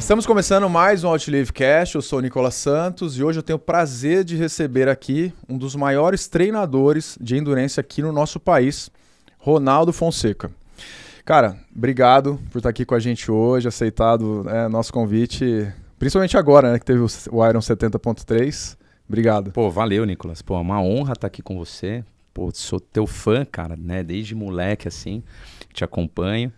Estamos começando mais um Outlive Cast. Eu sou o Nicolas Santos e hoje eu tenho o prazer de receber aqui um dos maiores treinadores de endurance aqui no nosso país, Ronaldo Fonseca. Cara, obrigado por estar aqui com a gente hoje, aceitado nosso convite, principalmente agora, né, que teve o Iron 70.3. Obrigado. Pô, valeu, Nicolas. Pô, é uma honra estar aqui com você. Pô, sou teu fã, cara, né? Desde moleque, assim, te acompanho.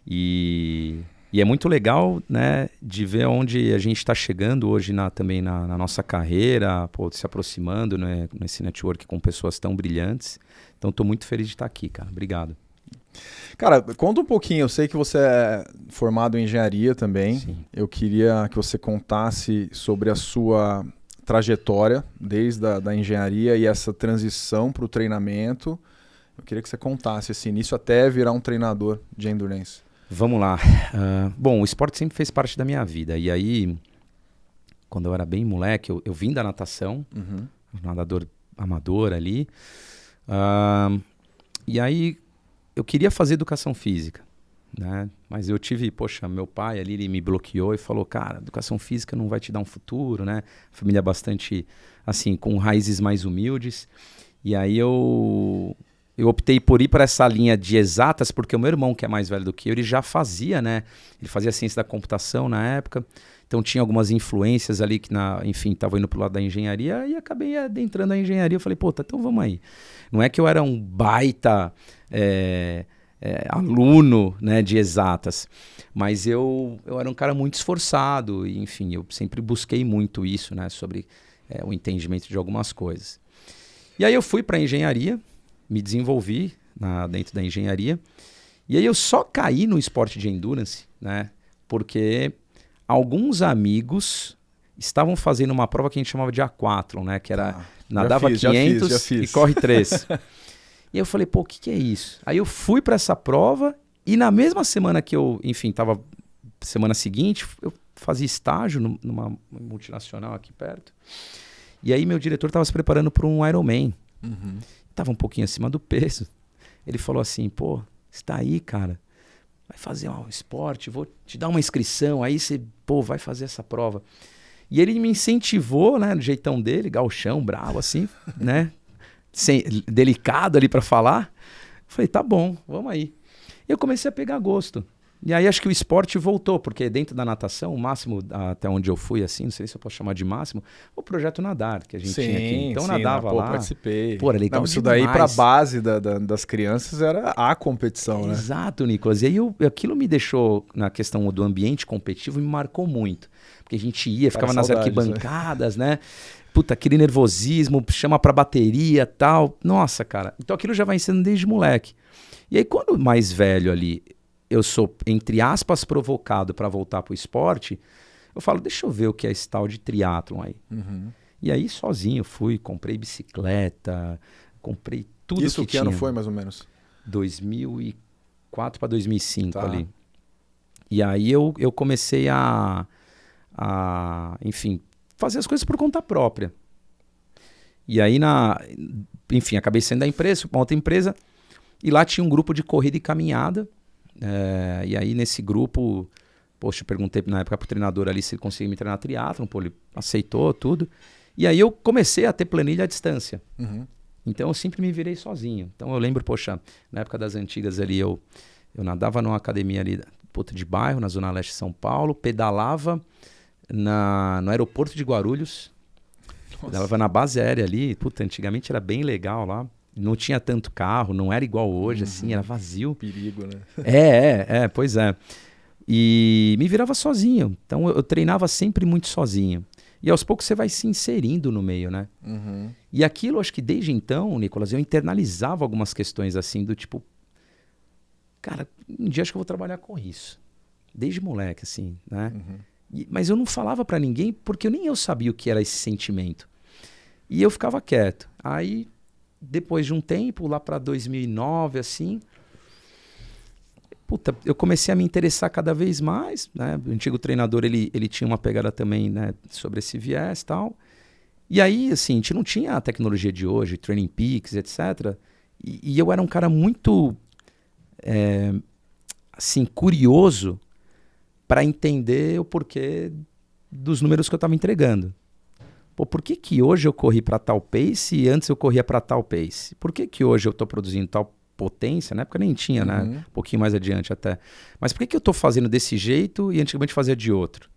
E é muito legal, né, de ver onde a gente está chegando hoje também na nossa carreira, pô, se aproximando, né, nesse network com pessoas tão brilhantes. Então, estou muito feliz de estar aqui, cara. Obrigado. Cara, conta um pouquinho. Eu sei que você é formado em engenharia também. Sim. Eu queria que você contasse sobre a sua trajetória desde da engenharia e essa transição para o treinamento. Eu queria que você contasse esse início até virar um treinador de endurance. Vamos lá. Bom, o esporte sempre fez parte da minha vida. E aí, quando eu era bem moleque, eu vim da natação, nadador amador ali. E aí, eu queria fazer educação física, né? Mas eu tive, meu pai ali, ele me bloqueou e falou, cara, educação física não vai te dar um futuro, né? Família bastante, assim, com raízes mais humildes. E aí eu optei por ir para essa linha de exatas, porque o meu irmão, que é mais velho do que eu, ele já fazia, né? Ele fazia ciência da computação na época. Então tinha algumas influências ali que, enfim, estava indo pro lado da engenharia e acabei adentrando a engenharia. Eu falei, então vamos aí. Não é que eu era um baita aluno, né, de exatas, mas eu era um cara muito esforçado e, enfim, eu sempre busquei muito isso, né, sobre o entendimento de algumas coisas. E aí eu fui para a engenharia, me desenvolvi dentro da engenharia, e aí eu só caí no esporte de endurance, né, porque alguns amigos estavam fazendo uma prova que a gente chamava de aquathlon, né, que era nadava 500 já fiz. E corre 3. E eu falei, o que é isso? Aí eu fui para essa prova e na mesma semana que eu, enfim, semana seguinte, eu fazia estágio numa multinacional aqui perto. E aí meu diretor estava se preparando para um Ironman. Tava um pouquinho acima do peso. Ele falou assim, você tá aí, cara, vai fazer um esporte, vou te dar uma inscrição, aí você, vai fazer essa prova. E ele me incentivou, né, do jeitão dele, gauchão, bravo, assim, né, delicado ali para falar. Falei, tá bom, vamos aí. E eu comecei a pegar gosto. E aí acho que o esporte voltou, porque dentro da natação, o máximo até onde eu fui, assim, não sei se eu posso chamar de máximo, o Projeto Nadar, que a gente tinha aqui. Então nadava lá. Participei. Pô, era legal isso demais. daí pra base das crianças era a competição, né? Exato, Nicolas. E aí aquilo me deixou, na questão do ambiente competitivo, me marcou muito. Porque a gente ficava nas arquibancadas, né? Puta, aquele nervosismo, chama pra bateria e tal. Nossa, cara. Então aquilo já vai sendo desde moleque. E aí quando mais velho ali, eu sou, entre aspas, provocado para voltar pro esporte, eu falo, deixa eu ver o que é esse tal de triatlon aí. E aí sozinho fui, comprei bicicleta, comprei tudo Isso que tinha. Isso que ano foi, mais ou menos? 2004 para 2005 ali. E aí eu comecei a, enfim, fazer as coisas por conta própria. E aí, enfim, acabei saindo da empresa, uma outra empresa, e lá tinha um grupo de corrida e caminhada. E aí, nesse grupo, eu perguntei na época pro treinador ali se ele conseguia me treinar triatlon, ele aceitou tudo. E aí eu comecei a ter planilha à distância. Então eu sempre me virei sozinho. Então eu lembro, na época das antigas ali, eu nadava numa academia ali de bairro, na Zona Leste de São Paulo, pedalava no aeroporto de Guarulhos, pedalava na base aérea ali, antigamente era bem legal lá. Não tinha tanto carro, não era igual hoje, assim, era vazio. Perigo, né? Pois é. E me virava sozinho. Então eu treinava sempre muito sozinho. E aos poucos você vai se inserindo no meio, né? E aquilo, acho que desde então, Nicolas, eu internalizava algumas questões assim, do tipo, cara, um dia acho que eu vou trabalhar com isso. Desde moleque, assim, né? Mas eu não falava pra ninguém, porque nem eu sabia o que era esse sentimento. E eu ficava quieto. Aí, depois de um tempo, lá pra 2009, assim, eu comecei a me interessar cada vez mais, né? O antigo treinador, ele tinha uma pegada também, né, sobre esse viés e tal. E aí, assim, a gente não tinha a tecnologia de hoje, Training Peaks, etc. E eu era um cara muito, assim, curioso para entender o porquê dos números que eu estava entregando. Pô, por que que hoje eu corri para tal pace e antes eu corria para tal pace? Por que que hoje eu estou produzindo tal potência? Na época nem tinha, né? Um pouquinho mais adiante até. Mas por que que eu estou fazendo desse jeito e antigamente fazia de outro?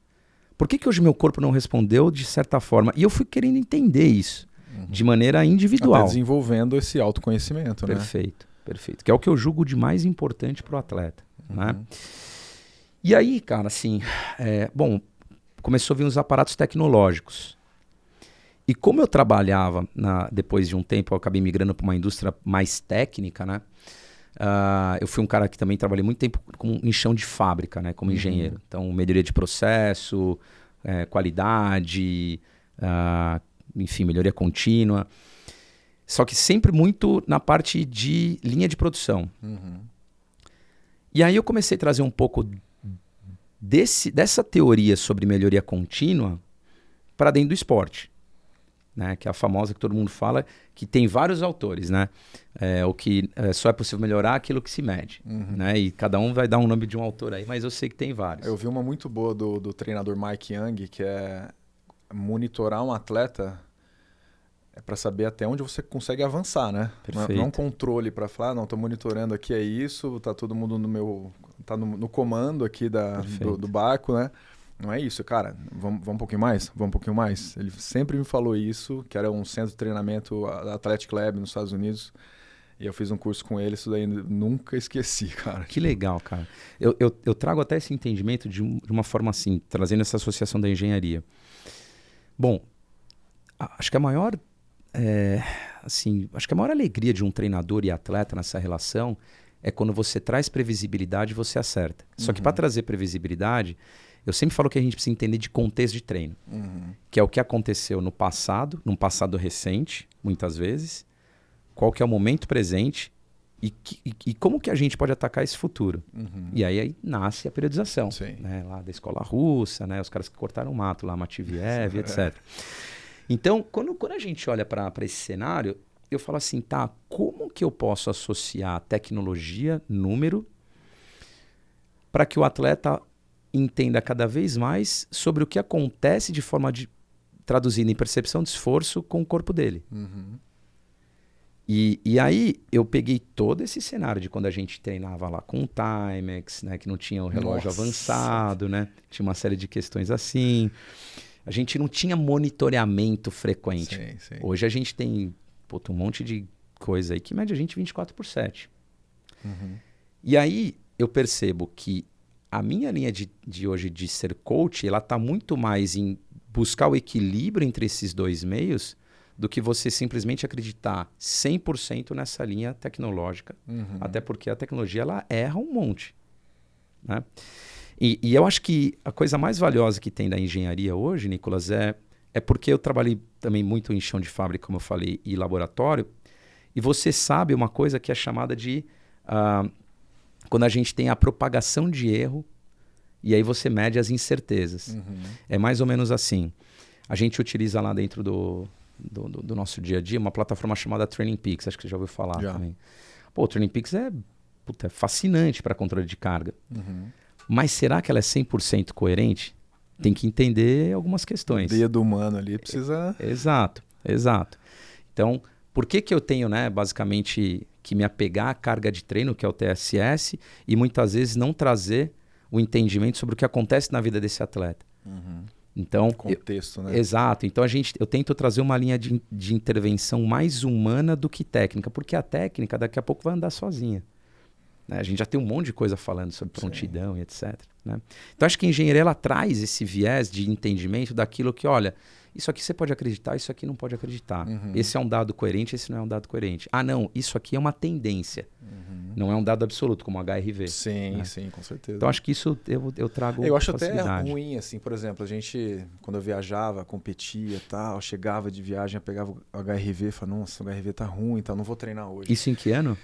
Por que que hoje meu corpo não respondeu de certa forma? E eu fui querendo entender isso de maneira individual. Até desenvolvendo esse autoconhecimento, né? Perfeito, perfeito. Que é o que eu julgo de mais importante para o atleta, né? E aí, cara, assim, bom, começou a vir os aparatos tecnológicos. E como eu trabalhava, depois de um tempo, eu acabei migrando para uma indústria mais técnica, né? Eu fui um cara que também trabalhei muito tempo em chão de fábrica, né? Como engenheiro. Então, melhoria de processo, qualidade, enfim, melhoria contínua. Só que sempre muito na parte de linha de produção. E aí eu comecei a trazer um pouco dessa teoria sobre melhoria contínua para dentro do esporte. Né, que é a famosa que todo mundo fala, que tem vários autores, né? O que só é possível melhorar aquilo que se mede. Né? E cada um vai dar um nome de um autor aí, mas eu sei que tem vários. Eu vi uma muito boa do treinador Mike Young, que é monitorar um atleta para saber até onde você consegue avançar, né? Perfeito. Não um controle para falar, não, estou monitorando aqui, é isso, tá todo mundo no comando aqui do barco, né? Não é isso, cara, vamos um pouquinho mais? Vamos um pouquinho mais? Ele sempre me falou isso, que era um centro de treinamento Athletic Lab nos Estados Unidos, e eu fiz um curso com ele, isso daí nunca esqueci, cara. Que legal, cara. Eu trago até esse entendimento de uma forma assim, trazendo essa associação da engenharia. Bom, acho que a maior alegria de um treinador e atleta nessa relação é quando você traz previsibilidade e você acerta. Só que para trazer previsibilidade, eu sempre falo que a gente precisa entender de contexto de treino, que é o que aconteceu no passado, num passado recente, muitas vezes, qual que é o momento presente e como que a gente pode atacar esse futuro. E aí nasce a periodização, né, lá da escola russa, né, os caras que cortaram o mato lá, Matveev, etc. Então, quando a gente olha para esse cenário, eu falo assim, tá, como que eu posso associar tecnologia, número, para que o atleta entenda cada vez mais sobre o que acontece de forma traduzida em percepção de esforço com o corpo dele. E aí eu peguei todo esse cenário de quando a gente treinava lá com o Timex, né, que não tinha o relógio avançado, né, tinha uma série de questões assim. A gente não tinha monitoramento frequente. Hoje a gente tem um monte de coisa aí que mede a gente 24/7. E aí eu percebo que a minha linha de hoje de ser coach, ela está muito mais em buscar o equilíbrio entre esses dois meios do que você simplesmente acreditar 100% nessa linha tecnológica. Até porque a tecnologia ela erra um monte. Né? E eu acho que a coisa mais valiosa que tem da engenharia hoje, Nicolas, é porque eu trabalhei também muito em chão de fábrica, como eu falei, e laboratório, e você sabe uma coisa que é chamada de... quando a gente tem a propagação de erro, e aí você mede as incertezas. É mais ou menos assim. A gente utiliza lá dentro do nosso dia a dia uma plataforma chamada Training Peaks, acho que você já ouviu falar também. Pô, o Training Peaks é fascinante para controle de carga. Mas será que ela é 100% coerente? Tem que entender algumas questões. O dedo humano ali precisa... Exato. Então, por que eu tenho, né, basicamente, que me apegar à carga de treino, que é o TSS, e muitas vezes não trazer o entendimento sobre o que acontece na vida desse atleta? Então, contexto, né? Exato. Então, eu tento trazer uma linha de intervenção mais humana do que técnica, porque a técnica daqui a pouco vai andar sozinha. Né? A gente já tem um monte de coisa falando sobre prontidão e etc. Né? Então, acho que a engenharia ela traz esse viés de entendimento daquilo que, olha, isso aqui você pode acreditar, isso aqui não pode acreditar. Esse é um dado coerente, esse não é um dado coerente. Ah, não, isso aqui é uma tendência. Não é um dado absoluto, como HRV. Sim, né? sim, com certeza. Então, acho que isso eu trago eu acho facilidade. Até ruim, assim, por exemplo, a gente, quando eu viajava, competia e tal, chegava de viagem, eu pegava o HRV e falava, nossa, o HRV tá ruim, então não vou treinar hoje. Isso em que ano?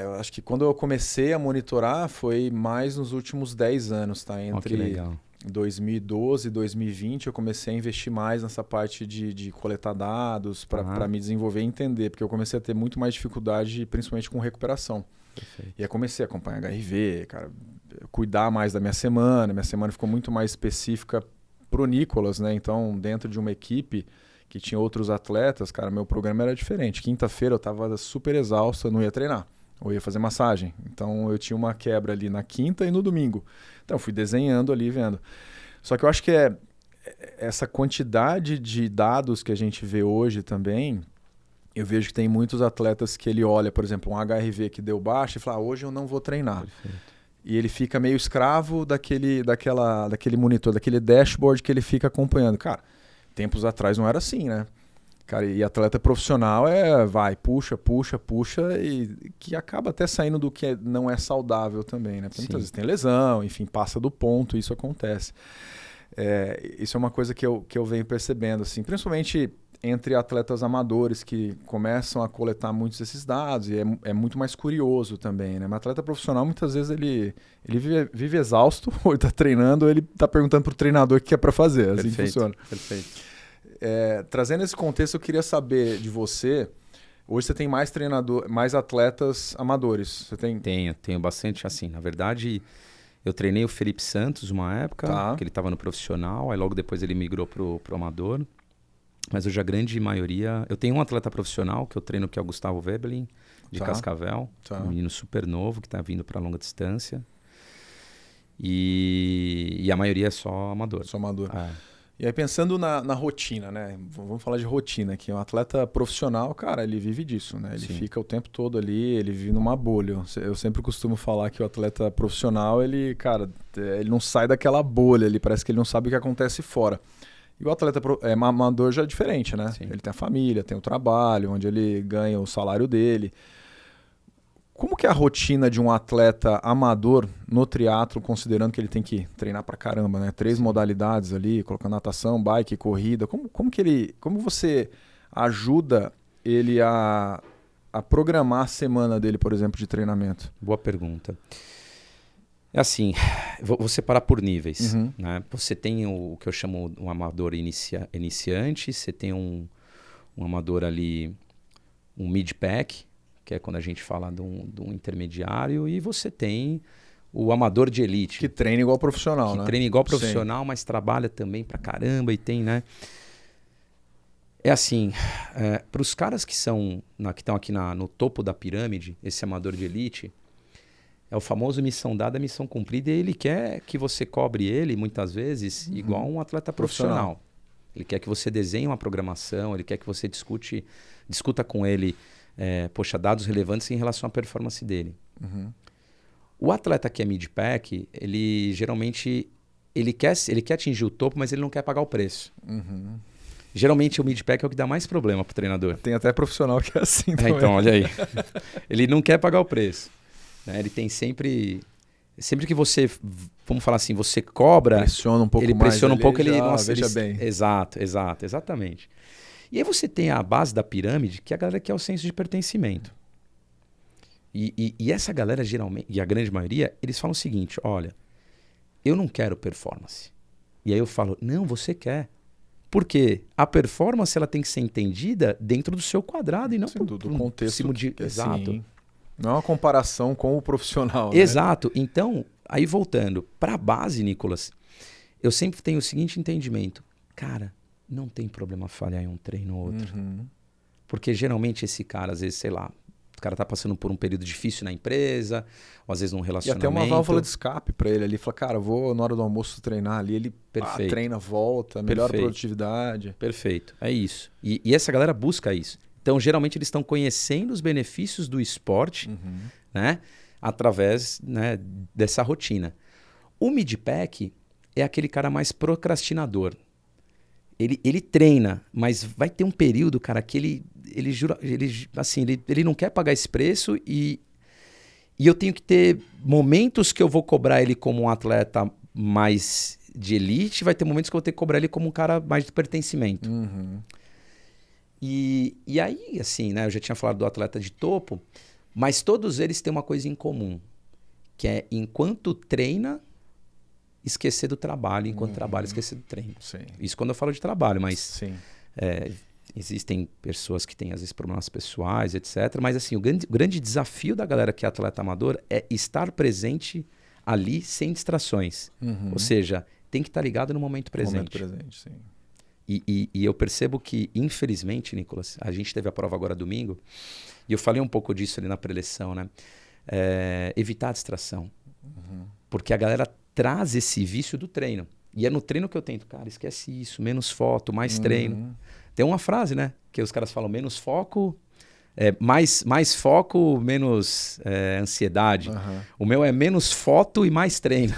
Eu acho que quando eu comecei a monitorar foi mais nos últimos 10 anos, tá? Que legal. Em 2012, 2020, eu comecei a investir mais nessa parte de coletar dados para me desenvolver e entender, porque eu comecei a ter muito mais dificuldade, principalmente com recuperação. Perfeito. E aí comecei a acompanhar HIV, cara, cuidar mais da minha semana. Minha semana ficou muito mais específica pro Nicolas, né? Então, dentro de uma equipe que tinha outros atletas, cara, meu programa era diferente. Quinta-feira eu tava super exausto, eu não ia treinar. Ou ia fazer massagem. Então eu tinha uma quebra ali na quinta e no domingo. Então eu fui desenhando ali, vendo. Só que eu acho que essa quantidade de dados que a gente vê hoje também, eu vejo que tem muitos atletas que ele olha, por exemplo, um HRV que deu baixo e fala, hoje eu não vou treinar. Perfeito. E ele fica meio escravo daquele monitor, daquele dashboard que ele fica acompanhando. Cara, tempos atrás não era assim, né? Cara, e atleta profissional vai, puxa, e que acaba até saindo do que não é saudável também, né? Porque muitas vezes tem lesão, enfim, passa do ponto, isso acontece. Isso é uma coisa que eu venho percebendo, assim, principalmente entre atletas amadores que começam a coletar muitos desses dados e é muito mais curioso também, né? Mas atleta profissional, muitas vezes, ele vive exausto, ou ele tá treinando, ou ele tá perguntando pro treinador o que é para fazer, assim funciona. Perfeito. Trazendo esse contexto, eu queria saber de você. Hoje você tem mais atletas amadores. Você tem? Tenho bastante. Assim, na verdade, eu treinei o Felipe Santos uma época, que ele estava no profissional, aí logo depois ele migrou pro amador. Mas hoje a grande maioria... Eu tenho um atleta profissional que eu treino, que é o Gustavo Webelin, de Cascavel. Um menino super novo que está vindo para longa distância. E a maioria é só amador. Só amador. E aí pensando na rotina, né? Vamos falar de rotina aqui. Um atleta profissional, cara, ele vive disso, né? Ele fica o tempo todo ali, ele vive numa bolha. Eu sempre costumo falar que o atleta profissional, ele não sai daquela bolha, ele parece que ele não sabe o que acontece fora. E o atleta amador já é diferente, né? Sim. Ele tem a família, tem o trabalho, onde ele ganha o salário dele. Como que é a rotina de um atleta amador no triatlo, considerando que ele tem que treinar pra caramba, né? 3 modalidades ali, colocando natação, bike, corrida. Como você ajuda ele a programar a semana dele, por exemplo, de treinamento? Boa pergunta. É assim, vou separar por níveis. Né? Você tem o que eu chamo um amador iniciante, você tem um amador ali, um mid-pack, que é quando a gente fala de um intermediário, e você tem o amador de elite. Que treina igual profissional, né? Que treina igual profissional, mas trabalha também pra caramba e tem, né? É assim, para os caras que estão aqui no topo da pirâmide, esse amador de elite, é o famoso missão dada, missão cumprida, e ele quer que você cobre ele, muitas vezes, igual um atleta profissional. Ele quer que você desenhe uma programação, ele quer que você discuta com ele dados relevantes em relação à performance dele. O atleta que é mid-pack, ele geralmente ele quer atingir o topo, mas ele não quer pagar o preço. Geralmente o mid-pack é o que dá mais problema pro treinador. Tem até profissional que é assim também. Então, olha aí. Ele não quer pagar o preço. Né? Ele tem sempre que você, vamos falar assim, você cobra... Pressiona um pouco mais. Ele pressiona um pouco, ele... Nossa, veja bem. Exatamente. E aí você tem a base da pirâmide, que é a galera que é o senso de pertencimento. E essa galera, geralmente, e a grande maioria, eles falam o seguinte, olha, eu não quero performance. E aí eu falo, não, você quer. Porque a performance ela tem que ser entendida dentro do seu quadrado e não do contexto. Exato. Sim. Não é uma comparação com o profissional. Exato. Né? Então, aí voltando para a base, Nicolas, eu sempre tenho o seguinte entendimento. Cara, não tem problema falhar em um treino ou outro. Porque geralmente esse cara, às vezes, sei lá, o cara tá passando por um período difícil na empresa, ou às vezes num relacionamento. E até uma válvula de escape para ele ali. Fala, cara, vou na hora do almoço treinar ali. Ele treina, volta, melhora a produtividade. Perfeito, é isso. E essa galera busca isso. Então, geralmente, eles estão conhecendo os benefícios do esporte, né, através, né, dessa rotina. O mid-pack é aquele cara mais procrastinador. Ele treina, mas vai ter um período, cara, que ele não quer pagar esse preço e eu tenho que ter momentos que eu vou cobrar ele como um atleta mais de elite, vai ter momentos que eu vou ter que cobrar ele como um cara mais de pertencimento. E aí, assim, né, eu já tinha falado do atleta de topo, mas todos eles têm uma coisa em comum, que é enquanto treina, esquecer do trabalho, enquanto trabalho, esquecer do treino. Sim. Isso quando eu falo de trabalho, mas Sim. existem pessoas que têm, às vezes, problemas pessoais, etc. Mas, assim, o grande desafio da galera que é atleta amador é estar presente ali sem distrações. Ou seja, tem que estar ligado no momento presente. Momento presente, sim. E eu percebo que, infelizmente, Nicolas, a gente teve a prova agora domingo, e eu falei um pouco disso ali na preleção, né? Evitar a distração. Porque a galera traz esse vício do treino. E é no treino que eu tento, cara, esquece isso, menos foto, mais treino. Tem uma frase, né? Que os caras falam, menos foco, mais foco, menos ansiedade. O meu é menos foto e mais treino.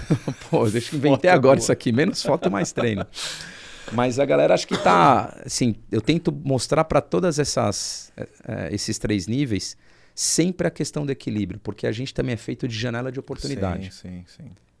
Pô, deixa eu inventei agora isso aqui, menos foto e mais treino. Mas a galera acho que tá, assim, eu tento mostrar para todas esses 3 níveis sempre a questão do equilíbrio, porque a gente também é feito de janela de oportunidade. Sim.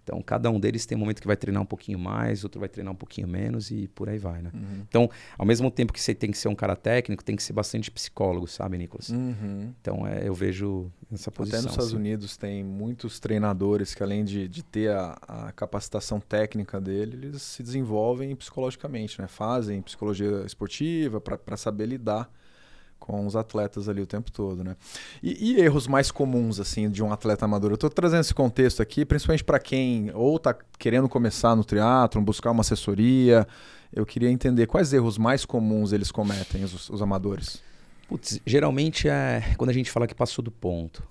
Então, cada um deles tem um momento que vai treinar um pouquinho mais, outro vai treinar um pouquinho menos e por aí vai, né? Então, ao mesmo tempo que você tem que ser um cara técnico, tem que ser bastante psicólogo, sabe, Nicolas? Então, eu vejo essa posição. Até nos Estados Unidos tem muitos treinadores que, além de ter a capacitação técnica dele, eles se desenvolvem psicologicamente, né? Fazem psicologia esportiva para saber lidar com os atletas ali o tempo todo, né? E erros mais comuns, assim, de um atleta amador? Eu estou trazendo esse contexto aqui, principalmente para quem ou está querendo começar no triatlon, buscar uma assessoria. Eu queria entender quais erros mais comuns eles cometem, os amadores. Putz, geralmente quando a gente fala que passou do ponto.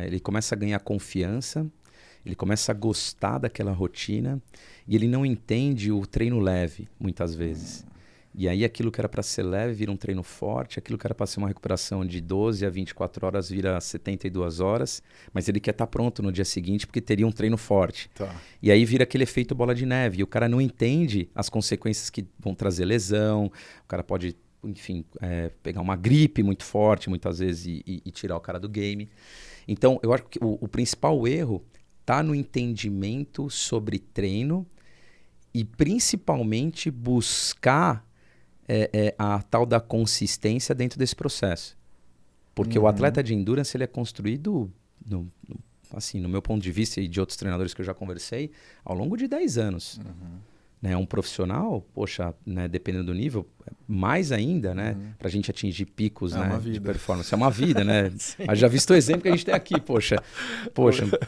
Ele começa a ganhar confiança, ele começa a gostar daquela rotina e ele não entende o treino leve, muitas vezes. E aí aquilo que era para ser leve vira um treino forte, aquilo que era para ser uma recuperação de 12 a 24 horas vira 72 horas, mas ele quer estar pronto no dia seguinte porque teria um treino forte. Tá. E aí vira aquele efeito bola de neve, e o cara não entende as consequências que vão trazer lesão, o cara pode, enfim, pegar uma gripe muito forte muitas vezes e tirar o cara do game. Então eu acho que o principal erro está no entendimento sobre treino e principalmente buscar a tal da consistência dentro desse processo. Porque o atleta de endurance ele é construído, assim, no meu ponto de vista e de outros treinadores que eu já conversei, ao longo de 10 anos. Né? Um profissional, poxa, né, dependendo do nível, mais ainda, né, para a gente atingir picos, né, de performance. É uma vida, né? Mas já visto o exemplo que a gente tem aqui, poxa,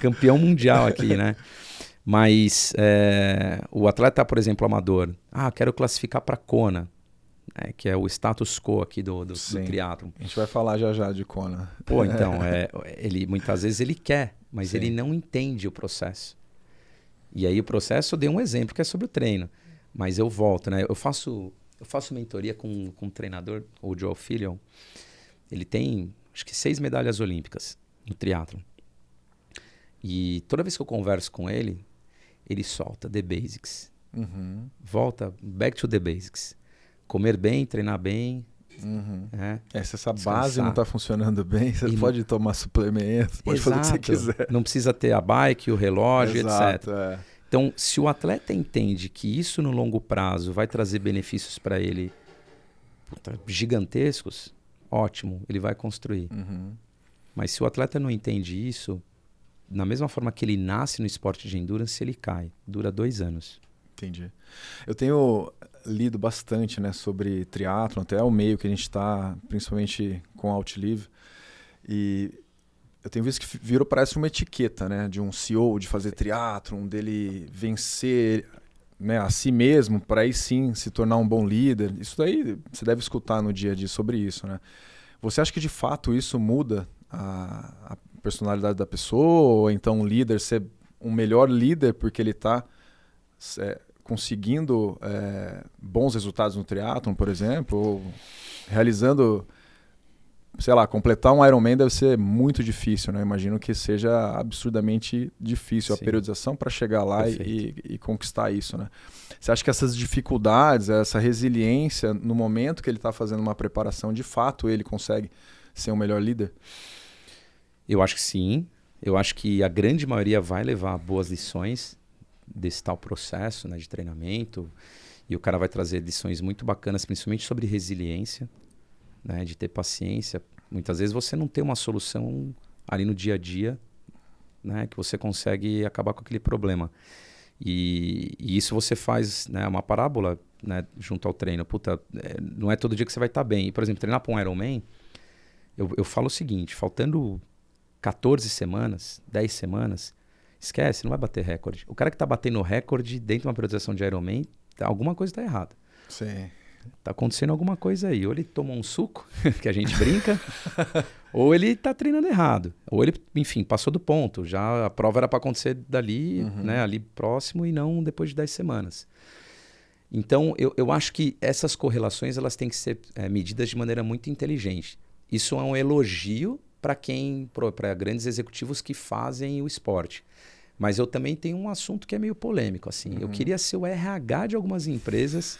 campeão mundial aqui, né? Mas o atleta, por exemplo, amador, quero classificar para Kona, que é o status quo aqui do triatlon. A gente vai falar já de Kona. Pô, então, ele, muitas vezes ele quer, mas ele não entende o processo. E aí o processo, eu dei um exemplo que é sobre o treino. Mas eu volto, né? Eu faço mentoria com um treinador, o Joe Fillion. Ele tem, acho que 6 medalhas olímpicas no triatlon. E toda vez que eu converso com ele, ele solta the basics. Volta back to the basics. Comer bem, treinar bem. Se essa base não está funcionando bem, você pode tomar suplementos, pode fazer o que você quiser. Não precisa ter a bike, o relógio, etc. Então, se o atleta entende que isso no longo prazo vai trazer benefícios para ele gigantescos, ótimo, ele vai construir. Mas se o atleta não entende isso, da mesma forma que ele nasce no esporte de endurance, ele cai. Dura 2 anos. Entendi. Eu tenho lido bastante, né, sobre triatlon, até o meio que a gente está, principalmente com Outlive, e eu tenho visto que virou, parece uma etiqueta, né, de um CEO de fazer triatlon, dele vencer, né, a si mesmo, para aí sim se tornar um bom líder. Isso daí você deve escutar no dia a dia sobre isso, né? Você acha que de fato isso muda a personalidade da pessoa, ou então um líder ser um melhor líder porque ele está conseguindo bons resultados no triatlon, por exemplo, ou realizando, sei lá, completar um Ironman deve ser muito difícil, né? Eu imagino que seja absurdamente difícil a periodização para chegar lá e conquistar isso, né? Você acha que essas dificuldades, essa resiliência, no momento que ele está fazendo uma preparação, de fato ele consegue ser um melhor líder? Eu acho que sim. Eu acho que a grande maioria vai levar boas lições desse tal processo, né, de treinamento, e o cara vai trazer lições muito bacanas, principalmente sobre resiliência, né, de ter paciência. Muitas vezes você não tem uma solução ali no dia a dia, né, que você consegue acabar com aquele problema. E isso você faz, né, uma parábola, né, junto ao treino. Puta, não é todo dia que você vai estar bem. E, por exemplo, treinar para um Ironman, eu falo o seguinte, faltando 14 semanas, 10 semanas, esquece, não vai bater recorde. O cara que está batendo recorde dentro de uma periodização de Ironman, alguma coisa está errada. Sim. Tá acontecendo alguma coisa aí. Ou ele tomou um suco, que a gente brinca, ou ele tá treinando errado. Ou ele, enfim, passou do ponto. Já a prova era para acontecer dali, né, ali próximo e não depois de 10 semanas. Então, eu acho que essas correlações elas têm que ser medidas de maneira muito inteligente. Isso é um elogio para grandes executivos que fazem o esporte. Mas eu também tenho um assunto que é meio polêmico. Assim. Eu queria ser o RH de algumas empresas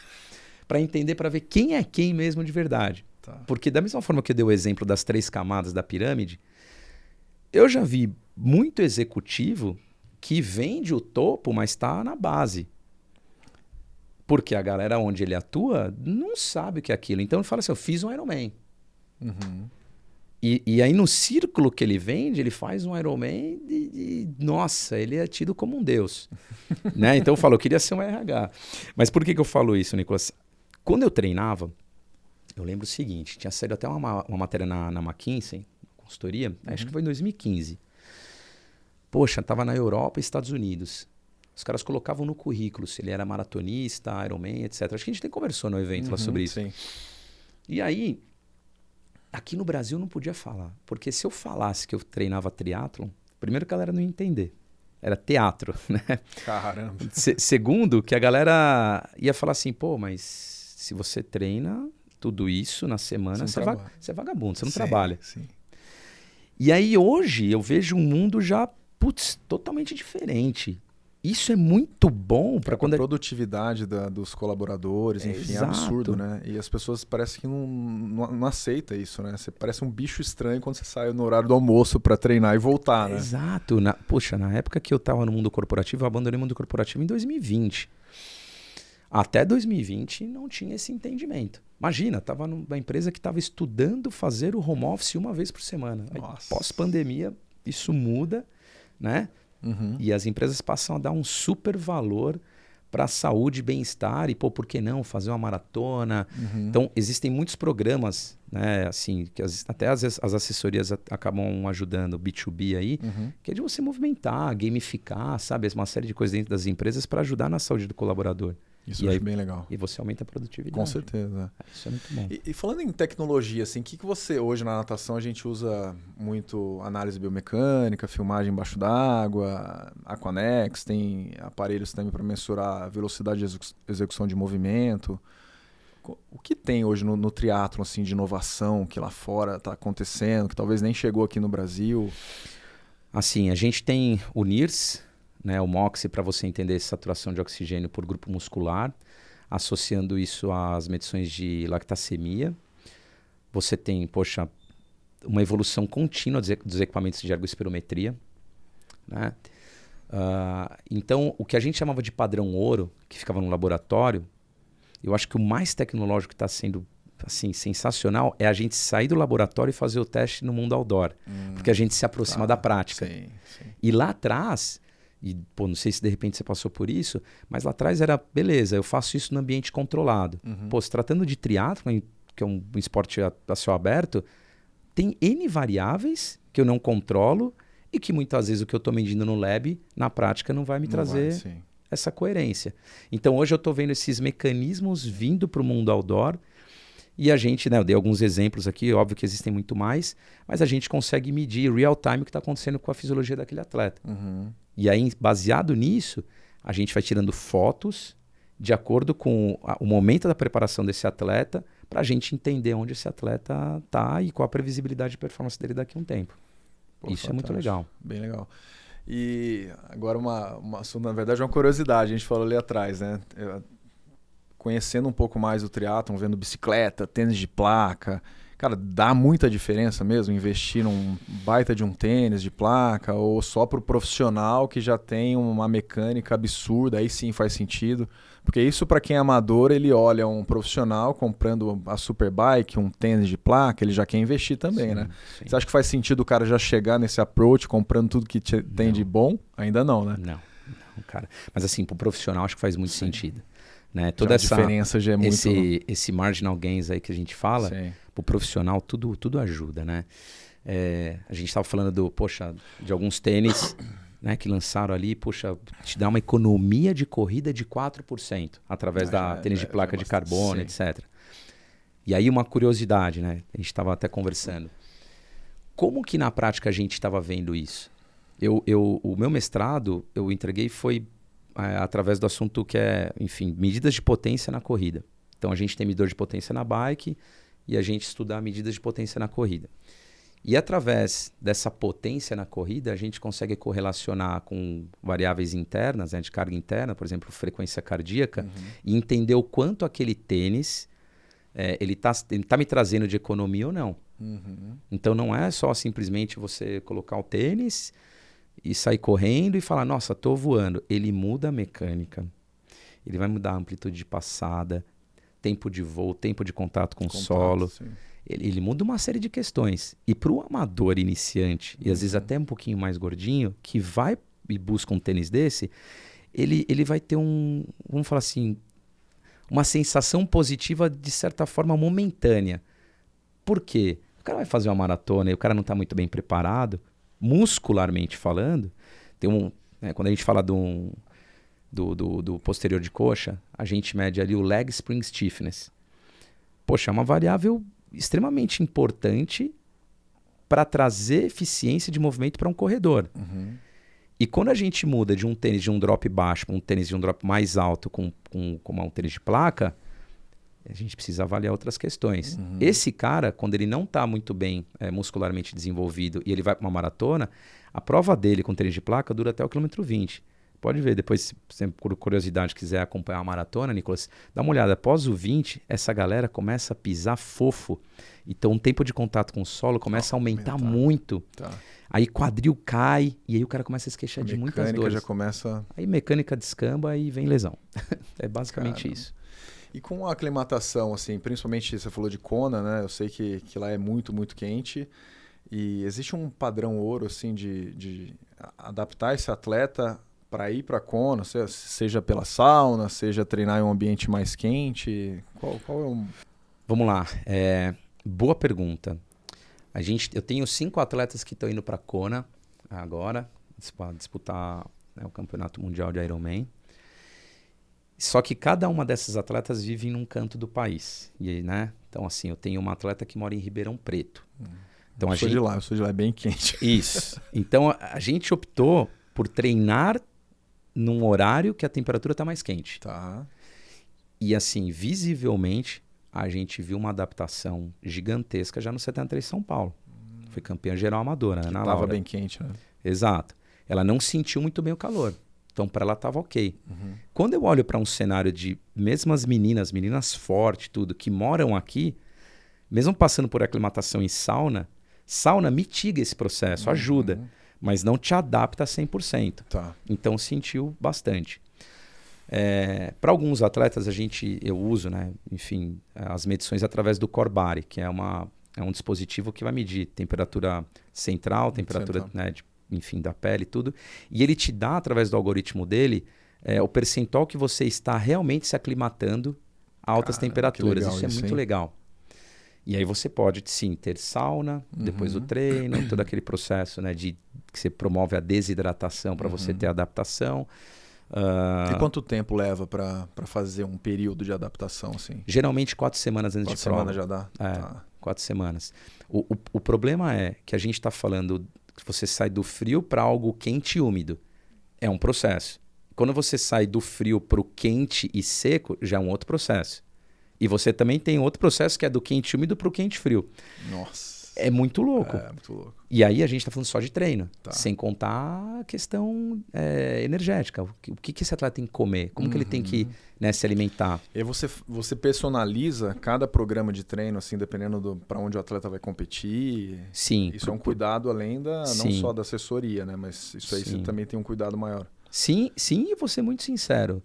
para entender, para ver quem é quem mesmo de verdade. Tá. Porque da mesma forma que eu dei o exemplo das 3 camadas da pirâmide, eu já vi muito executivo que vende o topo, mas está na base. Porque a galera onde ele atua não sabe o que é aquilo. Então ele fala assim, eu fiz um Ironman. E aí no círculo que ele vende, ele faz um Ironman e nossa, ele é tido como um deus. Né? Então eu falo, eu queria ser um RH. Mas por que eu falo isso, Nicolas? Quando eu treinava, eu lembro o seguinte, tinha saído até uma matéria na McKinsey, consultoria, acho que foi em 2015. Poxa, estava na Europa e Estados Unidos. Os caras colocavam no currículo se ele era maratonista, Ironman, etc. Acho que a gente nem conversou no evento lá sobre isso. Sim. E aí, aqui no Brasil não podia falar, porque se eu falasse que eu treinava triatlon, primeiro que a galera não ia entender. Era teatro, né? Caramba. Segundo, que a galera ia falar assim, pô, mas se você treina tudo isso na semana, você é vagabundo, você não trabalha. Sim. E aí hoje eu vejo um mundo já, totalmente diferente. Isso é muito bom para quando... A produtividade dos colaboradores, enfim, é absurdo, né? E as pessoas parecem que não aceitam isso, né? Você parece um bicho estranho quando você sai no horário do almoço para treinar e voltar, né? Exato. Na época que eu estava no mundo corporativo, eu abandonei o mundo corporativo em 2020. Até 2020 não tinha esse entendimento. Imagina, estava numa empresa que estava estudando fazer o home office uma vez por semana. Pós-pandemia, isso muda, né? E as empresas passam a dar um super valor para a saúde e bem-estar. E, por que não fazer uma maratona? Então, existem muitos programas, né, assim, que até as assessorias acabam ajudando, B2B aí, que é de você movimentar, gamificar, sabe? Uma série de coisas dentro das empresas para ajudar na saúde do colaborador. Isso eu acho bem legal. E você aumenta a produtividade. Com certeza. Isso é muito bom. E falando em tecnologia, assim, o que você hoje na natação a gente usa muito análise biomecânica, filmagem embaixo d'água, Aquanex, tem aparelhos também para mensurar a velocidade de execução de movimento. O que tem hoje no triatlon, assim, de inovação que lá fora está acontecendo, que talvez nem chegou aqui no Brasil? Assim, a gente tem o NIRS, né, o MOXIE, para você entender saturação de oxigênio por grupo muscular, associando isso às medições de lactacemia. Você tem, uma evolução contínua dos equipamentos de ergospirometria, né? Então, o que a gente chamava de padrão ouro, que ficava no laboratório, eu acho que o mais tecnológico que está sendo assim, sensacional é a gente sair do laboratório e fazer o teste no mundo outdoor, porque a gente se aproxima da prática. Sim. E lá atrás... E, não sei se de repente você passou por isso, mas lá atrás era, beleza, eu faço isso no ambiente controlado. Se tratando de triatlon, que é um esporte a céu aberto, tem N variáveis que eu não controlo e que muitas vezes o que eu estou medindo no lab, na prática, não vai me trazer essa coerência. Então, hoje eu estou vendo esses mecanismos vindo para o mundo outdoor e a gente, né, eu dei alguns exemplos aqui, óbvio que existem muito mais, mas a gente consegue medir real time o que está acontecendo com a fisiologia daquele atleta. E aí, baseado nisso, a gente vai tirando fotos de acordo com o momento da preparação desse atleta para a gente entender onde esse atleta está e qual a previsibilidade de performance dele daqui a um tempo. Isso fantástico. É muito legal. Bem legal. E agora na verdade, uma curiosidade, a gente falou ali atrás, né? Conhecendo um pouco mais o triatlon, vendo bicicleta, tênis de placa, cara, dá muita diferença mesmo investir num baita de um tênis de placa ou só para o profissional que já tem uma mecânica absurda, aí sim faz sentido. Porque isso para quem é amador, ele olha um profissional comprando a Superbike, um tênis de placa, ele já quer investir também, né? Sim. Você acha que faz sentido o cara já chegar nesse approach comprando tudo que tem de bom? Ainda não, né? Não. cara. Mas assim, pro profissional acho que faz muito sentido. Né? Toda essa diferença já é muito... Esse marginal gains aí que a gente fala, pro profissional tudo ajuda, né? A gente estava falando de alguns tênis, né, que lançaram ali, te dá uma economia de corrida de 4% através da tênis de placa de carbono, etc. E aí uma curiosidade, né? A gente estava até conversando. Como que na prática a gente estava vendo isso? O meu mestrado, eu entreguei foi através do assunto que é, enfim, medidas de potência na corrida. Então a gente tem medidor de potência na bike e a gente estuda medidas de potência na corrida. E através dessa potência na corrida, a gente consegue correlacionar com variáveis internas, né, de carga interna, por exemplo, frequência cardíaca, e entender o quanto aquele tênis ele tá me trazendo de economia ou não. Então não é só simplesmente você colocar o tênis e sair correndo e falar, nossa, tô voando. Ele muda a mecânica, ele vai mudar a amplitude de passada, tempo de voo, tempo de contato com o solo. Sim. Ele muda uma série de questões. E para o amador iniciante, e às vezes até um pouquinho mais gordinho, que vai e busca um tênis desse, ele vai ter vamos falar assim, uma sensação positiva de certa forma momentânea. Por quê? O cara vai fazer uma maratona e o cara não está muito bem preparado, muscularmente falando. Quando a gente fala do posterior de coxa, a gente mede ali o leg spring stiffness. Poxa, é uma variável extremamente importante para trazer eficiência de movimento para um corredor. E quando a gente muda de um tênis de um drop baixo para um tênis de um drop mais alto como um tênis de placa, a gente precisa avaliar outras questões. Esse cara, quando ele não está muito bem muscularmente desenvolvido e ele vai para uma maratona, a prova dele com tênis de placa dura até o quilômetro 20. Pode ver, depois, se você, por curiosidade, quiser acompanhar a maratona, Nicolas, dá uma olhada. Após o 20, essa galera começa a pisar fofo. Então, o tempo de contato com o solo começa a aumentar muito. Aí, quadril cai, e aí o cara começa a se queixar de muitas dores. Já começa... Aí, mecânica descamba e vem lesão. É basicamente isso. E com a aclimatação, assim, principalmente você falou de Kona, né? Eu sei que lá é muito, muito quente. E existe um padrão ouro, assim, de adaptar esse atleta para ir para Kona, seja pela sauna, seja treinar em um ambiente mais quente? Qual é o... Vamos lá. Boa pergunta. Eu tenho 5 atletas que estão indo para Kona agora, disputar, né, o Campeonato Mundial de Ironman. Só que cada uma dessas atletas vive num canto do país. Né? Então, assim, eu tenho uma atleta que mora em Ribeirão Preto. Então, eu sou de lá, é bem quente. Isso. Então, a gente optou por treinar num horário que a temperatura está mais quente. E assim, visivelmente, a gente viu uma adaptação gigantesca já no 73 São Paulo. Foi campeã geral amadora, né? Estava bem quente, né? Exato. Ela não sentiu muito bem o calor. Então, para ela estava ok. Quando eu olho para um cenário de mesmas meninas fortes, tudo, que moram aqui, mesmo passando por aclimatação em sauna mitiga esse processo, ajuda. Mas não te adapta a 100%. Então, sentiu bastante. Para alguns atletas, eu uso, né, enfim, as medições através do Core Body, que é um dispositivo que vai medir temperatura central, temperatura né, enfim, da pele e tudo. E ele te dá, através do algoritmo dele, o percentual que você está realmente se aclimatando a altas temperaturas. Isso é muito legal. E aí você pode, sim, ter sauna, depois do treino, todo aquele processo, né, que você promove a desidratação para você ter adaptação. E quanto tempo leva para fazer um período de adaptação? Assim? Geralmente 4 semanas antes de prova. 4 semanas já dá? 4 semanas. O problema é que a gente está falando que você sai do frio para algo quente e úmido. É um processo. Quando você sai do frio para o quente e seco, já é um outro processo. E você também tem outro processo que é do quente úmido para o quente frio. Nossa. É muito louco. É muito louco. E aí a gente está falando só de treino, sem contar a questão energética. O que esse atleta tem que comer? Como que ele tem que, né, se alimentar? E aí você personaliza cada programa de treino, assim, dependendo para onde o atleta vai competir? Sim. Isso é um cuidado além não só da assessoria, né? Mas isso aí você também tem um cuidado maior. Sim, e vou ser muito sincero.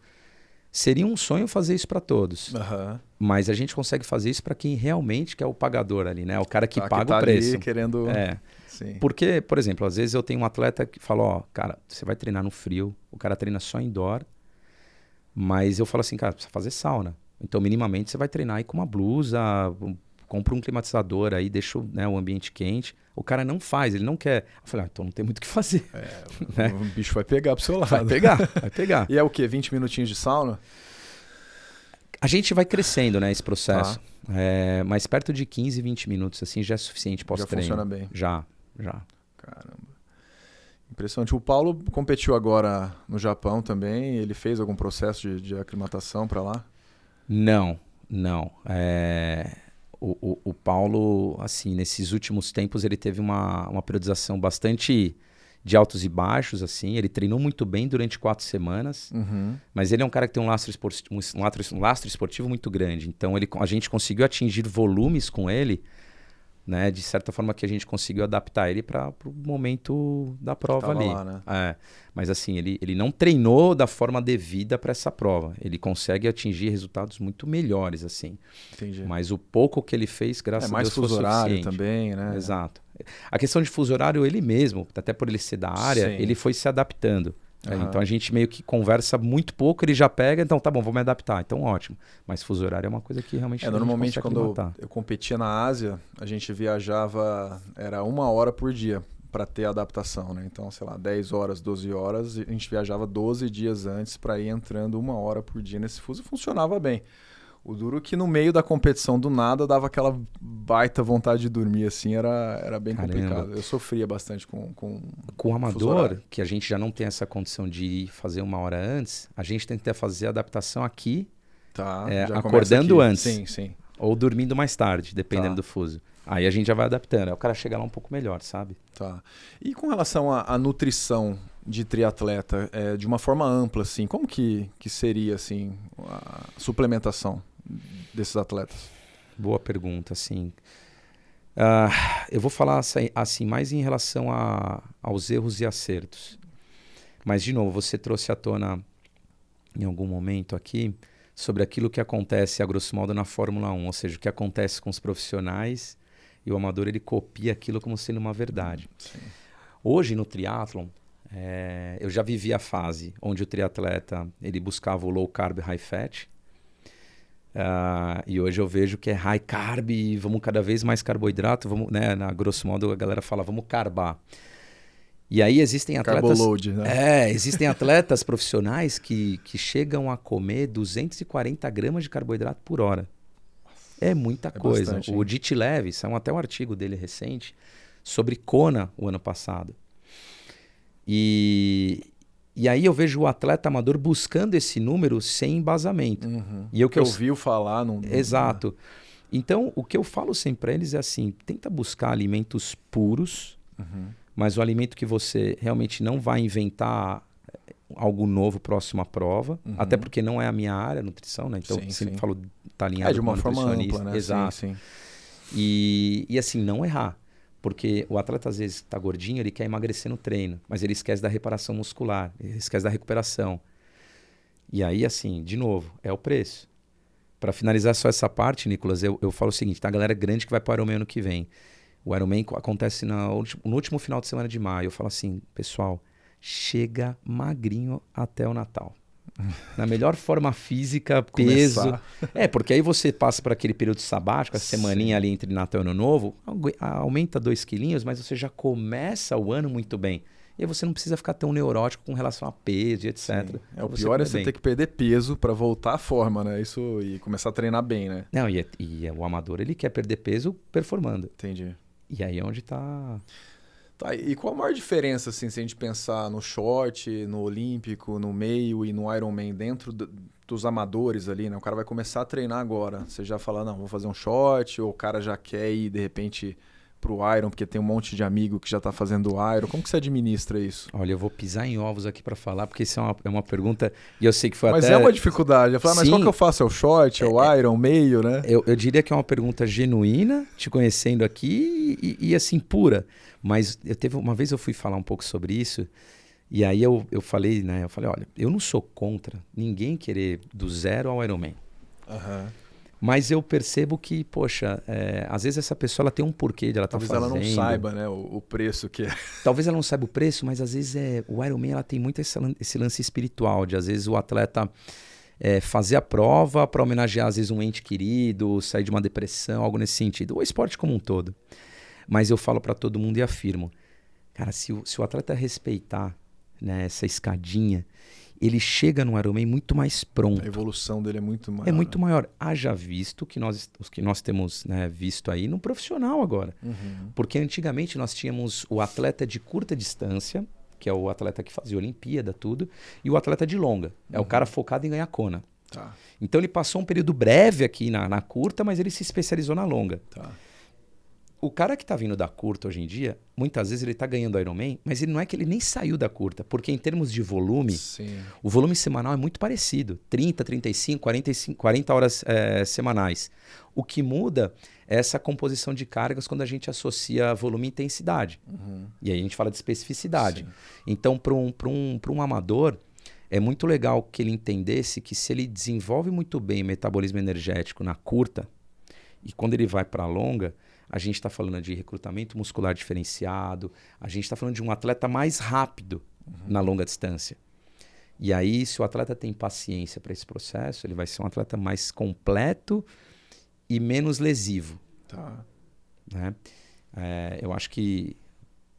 Seria um sonho fazer isso para todos. Aham. Mas a gente consegue fazer isso para quem realmente quer o pagador ali, né? O cara que paga tá o preço. Ali querendo... É. Sim. Porque, por exemplo, às vezes eu tenho um atleta que fala, ó, cara, você vai treinar no frio, o cara treina só indoor, mas eu falo assim, cara, precisa fazer sauna. Então, minimamente, você vai treinar aí com uma blusa, compra um climatizador aí, deixa o ambiente quente. O cara não faz, ele não quer. Eu falei, então não tem muito o que fazer. Né? O bicho vai pegar pro seu lado. Vai pegar, vai pegar. E é o quê? 20 minutinhos de sauna? A gente vai crescendo, né, esse processo. Mas perto de 15, 20 minutos, assim, já é suficiente pós-treino. Já funciona bem. Já. Caramba. Impressionante. O Paulo competiu agora no Japão também. Ele fez algum processo de aclimatação para lá? Não. O Paulo, assim, nesses últimos tempos, ele teve uma periodização bastante de altos e baixos, assim. Ele treinou muito bem durante 4 semanas, mas ele é um cara que tem um lastro esportivo muito grande. Então, a gente conseguiu atingir volumes com ele, né, de certa forma que a gente conseguiu adaptar ele para o momento da prova ali. Lá, né? Mas assim, ele não treinou da forma devida para essa prova. Ele consegue atingir resultados muito melhores, assim. Entendi. Mas o pouco que ele fez, graças a Deus, foi suficiente. Mais fuso horário também, né? Exato. A questão de fuso horário, ele mesmo, até por ele ser da área, ele foi se adaptando. Então a gente meio que conversa muito pouco, ele já pega, então tá bom, vou me adaptar, então ótimo. Mas fuso horário é uma coisa que realmente normalmente quando eu competia na Ásia, a gente viajava, era 1 hora por dia para ter adaptação, né? Então, sei lá, 10 horas, 12 horas, a gente viajava 12 dias antes para ir entrando 1 hora por dia nesse fuso, funcionava bem. O duro é que no meio da competição do nada dava aquela baita vontade de dormir, assim, era bem complicado. Eu sofria bastante com o amador, que a gente já não tem essa condição de ir fazer 1 hora antes, a gente tem que fazer a adaptação aqui, acordando antes. Sim. Ou dormindo mais tarde, dependendo do fuso. Aí a gente já vai adaptando. Aí o cara chega lá um pouco melhor, sabe? Tá. E com relação à nutrição de triatleta, de uma forma ampla, assim, como que seria assim, a suplementação desses atletas? Boa pergunta, assim. Eu vou falar assim mais em relação aos erros e acertos. Mas, de novo, você trouxe à tona em algum momento aqui sobre aquilo que acontece, a grosso modo, na Fórmula 1. Ou seja, o que acontece com os profissionais e o amador, ele copia aquilo como sendo uma verdade. Sim. Hoje, no triatlon, eu já vivi a fase onde o triatleta ele buscava o low carb, high fat. E hoje eu vejo que é high carb, vamos cada vez mais carboidrato, vamos, né, grosso modo a galera fala, vamos carbar. E aí existem atletas... Carboload, né? Existem atletas profissionais que chegam a comer 240 gramas de carboidrato por hora. É muita coisa. Bastante, o Dit Leve, saiu até um artigo dele recente sobre Kona o ano passado. E aí eu vejo o atleta amador buscando esse número sem embasamento. E o que eu ouviu falar... Exato. Então, o que eu falo sempre para eles é assim, tenta buscar alimentos puros, mas o alimento que você realmente não vai inventar algo novo próximo à prova, até porque não é a minha área, nutrição, né? Então, sempre falo, tá alinhado de uma forma ampla, né? Exato. Sim. E assim, não errar. Porque o atleta, às vezes, está gordinho, ele quer emagrecer no treino, mas ele esquece da reparação muscular, ele esquece da recuperação. E aí, assim, de novo, é o preço. Para finalizar só essa parte, Nicolas, eu falo o seguinte, tá? A galera grande que vai para o Ironman ano que vem. O Ironman acontece no último final de semana de maio. Eu falo assim, pessoal, chega magrinho até o Natal. Na melhor forma física, peso. Porque aí você passa por aquele período sabático, a semaninha ali entre Natal e Ano Novo, aumenta 2 quilinhos, mas você já começa o ano muito bem. E aí você não precisa ficar tão neurótico com relação a peso e etc. O pior é você ter que perder peso para voltar à forma, né? Isso, e começar a treinar bem, né? Não, e o amador, ele quer perder peso performando. Entendi. E aí é onde tá... Tá, e qual a maior diferença, assim, se a gente pensar no short, no olímpico, no meio e no Ironman dentro dos amadores ali, né? O cara vai começar a treinar agora. Você já fala, não, vou fazer um short, ou o cara já quer ir, de repente, pro Iron, porque tem um monte de amigo que já tá fazendo Iron. Como que você administra isso? Olha, eu vou pisar em ovos aqui para falar, porque isso é uma pergunta, e eu sei que foi mas até... Mas é uma dificuldade. Eu falo, mas qual que eu faço? É o short, é o Iron, meio, né? Eu diria que é uma pergunta genuína, te conhecendo aqui, e assim, pura. Mas uma vez eu fui falar um pouco sobre isso, E aí eu falei, né? Eu falei, olha, eu não sou contra ninguém querer do zero ao Ironman. Mas eu percebo que, poxa, às vezes essa pessoa ela tem um porquê de ela estar fazendo. Talvez ela não saiba, né, o preço que é. Talvez ela não saiba o preço, mas às vezes o Ironman ela tem muito esse lance espiritual, de às vezes o atleta fazer a prova para homenagear às vezes um ente querido, sair de uma depressão, algo nesse sentido. O esporte como um todo. Mas eu falo para todo mundo e afirmo, cara, se o atleta respeitar, né, essa escadinha, ele chega no Ironman muito mais pronto. A evolução dele é muito maior. É muito maior. Haja visto os que nós temos, né, visto aí no profissional agora. Porque antigamente nós tínhamos o atleta de curta distância, que é o atleta que fazia Olimpíada, tudo, e o atleta de longa. É o cara focado em ganhar Kona. Tá. Então ele passou um período breve aqui na curta, mas ele se especializou na longa. Tá. O cara que está vindo da curta hoje em dia, muitas vezes ele está ganhando Ironman, mas ele não é que ele nem saiu da curta, porque em termos de volume, Sim. o volume semanal é muito parecido. 30, 35, 40 horas semanais. O que muda é essa composição de cargas quando a gente associa volume e intensidade. E aí a gente fala de especificidade. Sim. Então, para um amador, é muito legal que ele entendesse que se ele desenvolve muito bem o metabolismo energético na curta, e quando ele vai para a longa, a gente está falando de recrutamento muscular diferenciado, a gente está falando de um atleta mais rápido na longa distância. E aí, se o atleta tem paciência para esse processo, ele vai ser um atleta mais completo e menos lesivo. Tá. Né? Eu acho que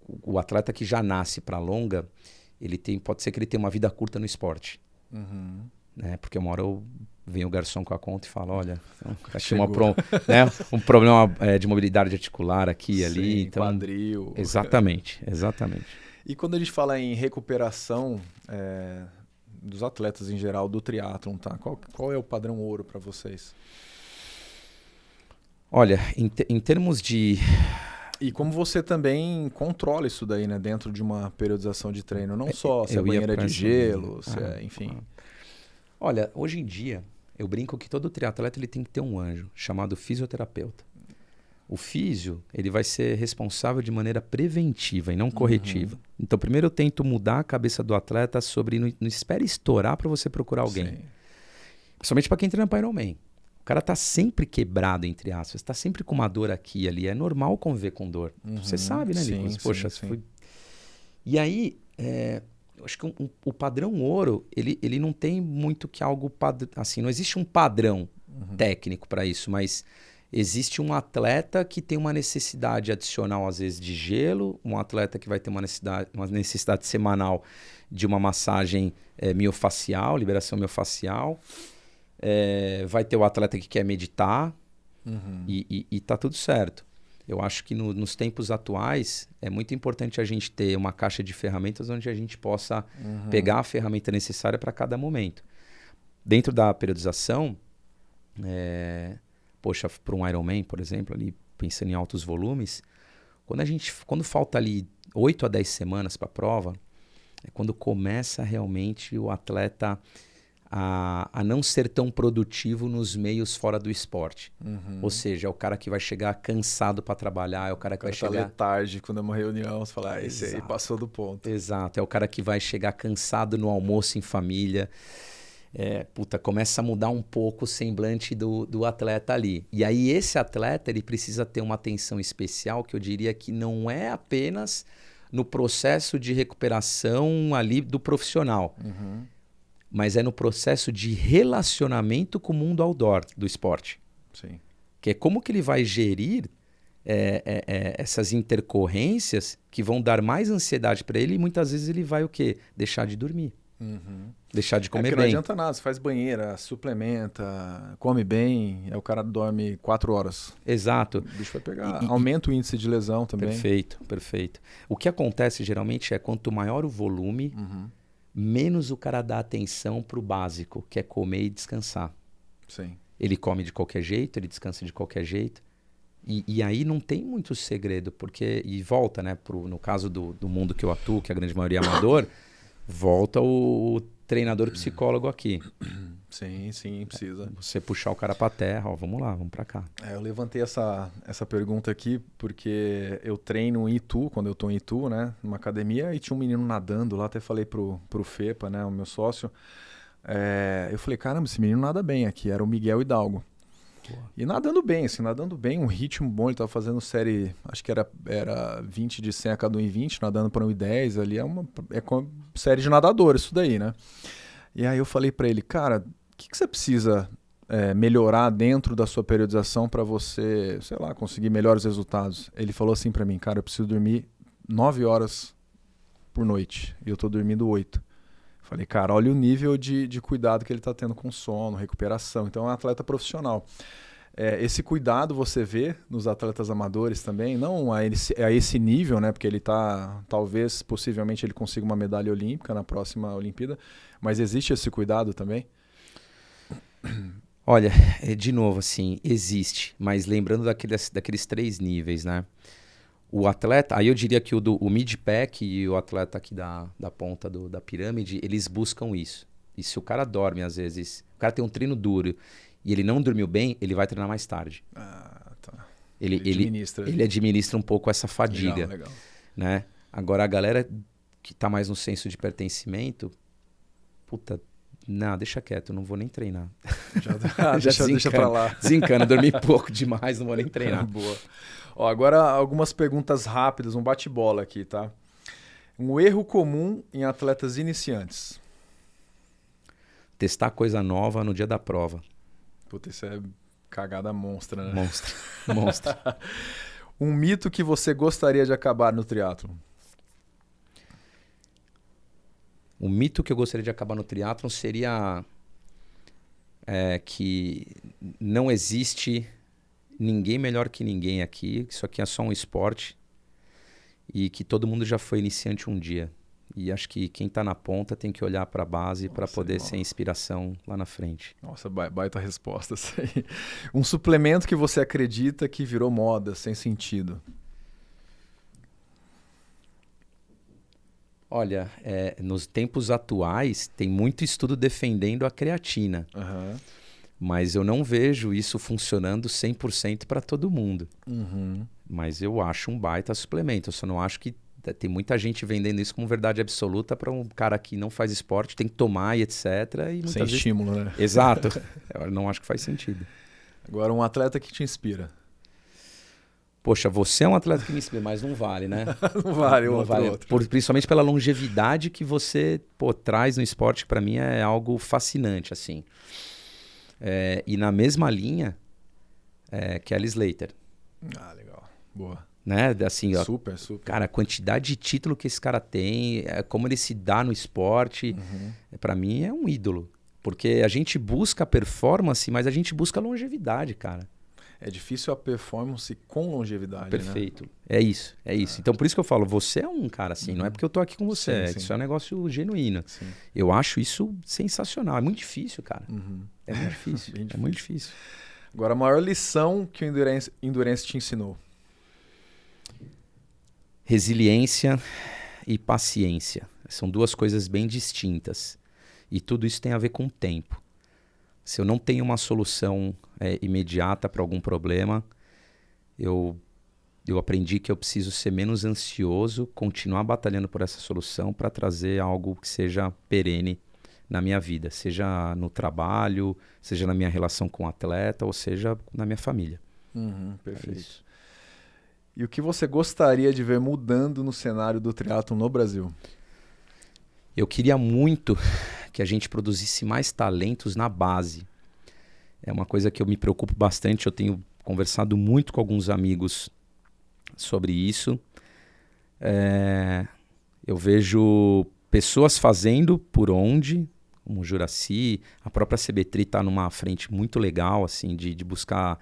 o atleta que já nasce para longa, pode ser que ele tenha uma vida curta no esporte. Né? Porque uma hora vem o garçom com a conta e fala, olha, achei um problema de mobilidade articular aqui e ali. Então, quadril. Exatamente. E quando a gente fala em recuperação dos atletas em geral, do triatlon, tá? Qual é o padrão ouro para vocês? Olha, em termos de... E como você também controla isso daí, né? Dentro de uma periodização de treino, não só se a banheira é de gelo, enfim. Olha, hoje em dia, eu brinco que todo triatleta ele tem que ter um anjo, chamado fisioterapeuta. O físio, ele vai ser responsável de maneira preventiva e não corretiva. Então, primeiro eu tento mudar a cabeça do atleta sobre não espere estourar para você procurar alguém. Sim. Principalmente para quem treina para Ironman. O cara tá sempre quebrado, entre aspas, tá sempre com uma dor aqui e ali. É normal conviver com dor. Você sabe, né, Nicolas? Poxa, sim. E aí, eu acho que o padrão ouro, ele não tem muito que algo... Assim, não existe um padrão técnico para isso, mas existe um atleta que tem uma necessidade adicional, às vezes, de gelo, um atleta que vai ter uma necessidade semanal de uma massagem miofacial, liberação miofacial. Vai ter o atleta que quer meditar e tá tudo certo. Eu acho que nos tempos atuais é muito importante a gente ter uma caixa de ferramentas onde a gente possa pegar a ferramenta necessária para cada momento. Dentro da periodização, para um Ironman, por exemplo, ali pensando em altos volumes, quando falta ali 8 a 10 semanas para a prova, é quando começa realmente o atleta a não ser tão produtivo nos meios fora do esporte. Ou seja, é o cara que vai chegar cansado para trabalhar, é o cara que vai chegar... letárgico numa reunião, você fala, esse aí passou do ponto. Exato, é o cara que vai chegar cansado no almoço em família. Começa a mudar um pouco o semblante do atleta ali. E aí esse atleta ele precisa ter uma atenção especial, que eu diria que não é apenas no processo de recuperação ali do profissional, mas é no processo de relacionamento com o mundo outdoor do esporte. Sim. Que é como que ele vai gerir essas intercorrências que vão dar mais ansiedade para ele e muitas vezes ele vai o quê? Deixar de dormir. Deixar de comer bem. Não adianta nada, você faz banheira, suplementa, come bem, o cara dorme 4 horas. Exato. O bicho vai pegar, aumenta o índice de lesão também. Perfeito. O que acontece geralmente é quanto maior o volume, menos o cara dá atenção para o básico, que é comer e descansar. Sim. Ele come de qualquer jeito, ele descansa de qualquer jeito. E aí não tem muito segredo, porque... E volta, né? No caso do mundo que eu atuo, que a grande maioria é amador, volta o treinador psicólogo aqui. Sim, precisa. Você puxar o cara pra terra, ó, vamos lá, vamos pra cá. Eu levantei essa pergunta aqui porque eu treino em Itu, quando eu tô em Itu, né, numa academia, e tinha um menino nadando lá, até falei pro Fepa, né, o meu sócio, eu falei, caramba, esse menino nada bem aqui, era o Miguel Hidalgo. E nadando bem, um ritmo bom, ele tava fazendo série, acho que era 20 de 100 a cada 1,20, nadando para 1,10 ali, é com série de nadadores isso daí, né? E aí eu falei para ele, cara, o que você precisa melhorar dentro da sua periodização para você, sei lá, conseguir melhores resultados? Ele falou assim para mim, cara, eu preciso dormir 9 horas por noite, e eu tô dormindo 8. Falei, cara, olha o nível de cuidado que ele está tendo com sono, recuperação. Então, é um atleta profissional. Esse cuidado você vê nos atletas amadores também, não a esse nível, né? Porque ele está, talvez, possivelmente, ele consiga uma medalha olímpica na próxima Olimpíada. Mas existe esse cuidado também? Olha, de novo, assim, existe. Mas lembrando daqueles 3 níveis, né? O atleta, aí eu diria que o mid-pack e o atleta aqui da ponta da pirâmide, eles buscam isso. E se o cara dorme, às vezes, o cara tem um treino duro e ele não dormiu bem, ele vai treinar mais tarde. Ah, tá. Ele administra um pouco essa fadiga. Legal. Né? Agora, a galera que tá mais no senso de pertencimento, puta, não, deixa quieto, não vou nem treinar. Deixa pra lá. Desencana, dormi pouco demais, não vou nem treinar. Boa. Ó, agora algumas perguntas rápidas, um bate-bola aqui, tá? Um erro comum em atletas iniciantes. Testar coisa nova no dia da prova. Puta, isso é cagada monstra, né? Monstro. Um mito que você gostaria de acabar no triatlon. O mito que eu gostaria de acabar no triatlon seria que não existe ninguém melhor que ninguém aqui. Isso aqui é só um esporte e que todo mundo já foi iniciante um dia. E acho que quem está na ponta tem que olhar para a base para poder ser inspiração lá na frente. Nossa, baita resposta isso aí. Um suplemento que você acredita que virou moda, sem sentido. Olha, nos tempos atuais tem muito estudo defendendo a creatina. Uhum. Mas eu não vejo isso funcionando 100% para todo mundo. Uhum. Mas eu acho um baita suplemento. Eu só não acho que tem muita gente vendendo isso como verdade absoluta para um cara que não faz esporte, tem que tomar e etc. E sem estímulo, né? Exato. Eu não acho que faz sentido. Agora, um atleta que te inspira. Poxa, você é um atleta que me inspira, mas não vale, né? Não vale, não vale. Outro. Principalmente pela longevidade que você traz no esporte, que para mim é algo fascinante, assim. E na mesma linha, Kelly Slater. Ah, legal. Boa. Né? Assim, ó, super. Cara, a quantidade de título que esse cara tem, como ele se dá no esporte, pra mim é um ídolo. Porque a gente busca performance, mas a gente busca longevidade, cara. É difícil a performance com longevidade, Perfeito. Né? É isso. Então, por isso que eu falo, você é um cara assim, não é porque eu tô aqui com você, sim. Isso é um negócio genuíno. Sim. Eu acho isso sensacional. É muito difícil, cara. É muito difícil. Bem difícil. É muito difícil. Agora, a maior lição que o Endurance te ensinou? Resiliência e paciência. São 2 coisas bem distintas. E tudo isso tem a ver com o tempo. Se eu não tenho uma solução imediata para algum problema, eu aprendi que eu preciso ser menos ansioso, continuar batalhando por essa solução para trazer algo que seja perene na minha vida, seja no trabalho, seja na minha relação com o atleta, ou seja na minha família. Perfeito. E o que você gostaria de ver mudando no cenário do triatlon no Brasil? Eu queria muito que a gente produzisse mais talentos na base. É uma coisa que eu me preocupo bastante. Eu tenho conversado muito com alguns amigos sobre isso. Eu vejo pessoas fazendo por onde, como o Juracy, a própria CBTRI está numa frente muito legal assim, de buscar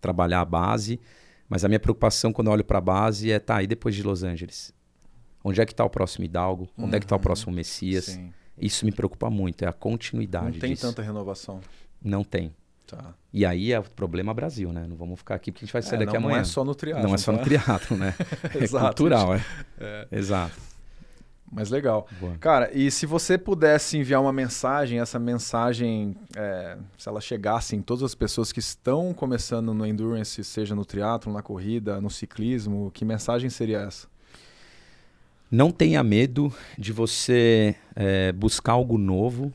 trabalhar a base. Mas a minha preocupação quando eu olho para a base é, e depois de Los Angeles? Onde é que está o próximo Hidalgo? Onde é que está o próximo Messias? Sim. Isso me preocupa muito, é a continuidade Não tem disso. tanta renovação. Não tem. Tá. E aí é o problema Brasil, né? Não vamos ficar aqui porque a gente vai sair daqui amanhã. Não é só no triatlon. Não é só no triatlon, né? É cultural, Exato. mais legal. Boa. Cara, e se você pudesse enviar uma mensagem, essa mensagem, se ela chegasse em todas as pessoas que estão começando no Endurance, seja no triatlon, na corrida, no ciclismo, que mensagem seria essa? Não tenha medo de você buscar algo novo.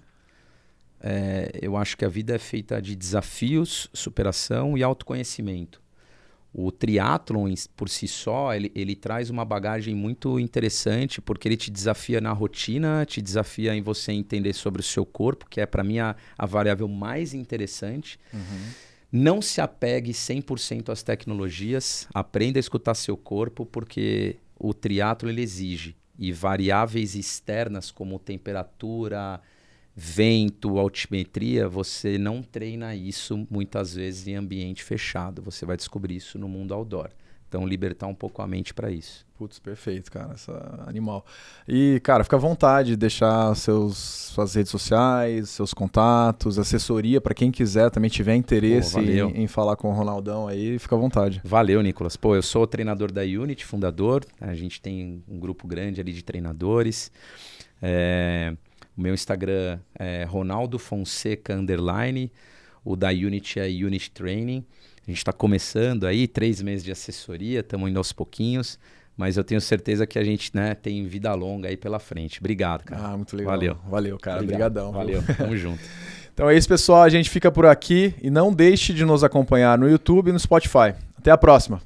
Eu acho que a vida é feita de desafios, superação e autoconhecimento. O triatlon, por si só, ele traz uma bagagem muito interessante, porque ele te desafia na rotina, te desafia em você entender sobre o seu corpo, que é, para mim, a variável mais interessante. Uhum. Não se apegue 100% às tecnologias, aprenda a escutar seu corpo, porque o triatlon ele exige. E variáveis externas, como temperatura, vento, altimetria, você não treina isso muitas vezes em ambiente fechado. Você vai descobrir isso no mundo outdoor. Então, libertar um pouco a mente para isso. Putz, perfeito, cara. Essa animal. E, cara, fica à vontade de deixar suas redes sociais, seus contatos, assessoria para quem quiser também tiver interesse em falar com o Ronaldão aí, fica à vontade. Valeu, Nicolas. Pô, eu sou o treinador da Unity, fundador. A gente tem um grupo grande ali de treinadores. O meu Instagram é Ronaldo Fonseca _. O da Unity é Unity Training. A gente está começando aí, 3 meses de assessoria, estamos indo aos pouquinhos. Mas eu tenho certeza que a gente tem vida longa aí pela frente. Obrigado, cara. Ah, muito legal. Valeu Cara. Obrigadão. Valeu, tamo junto. Então é isso, pessoal. A gente fica por aqui. E não deixe de nos acompanhar no YouTube e no Spotify. Até a próxima.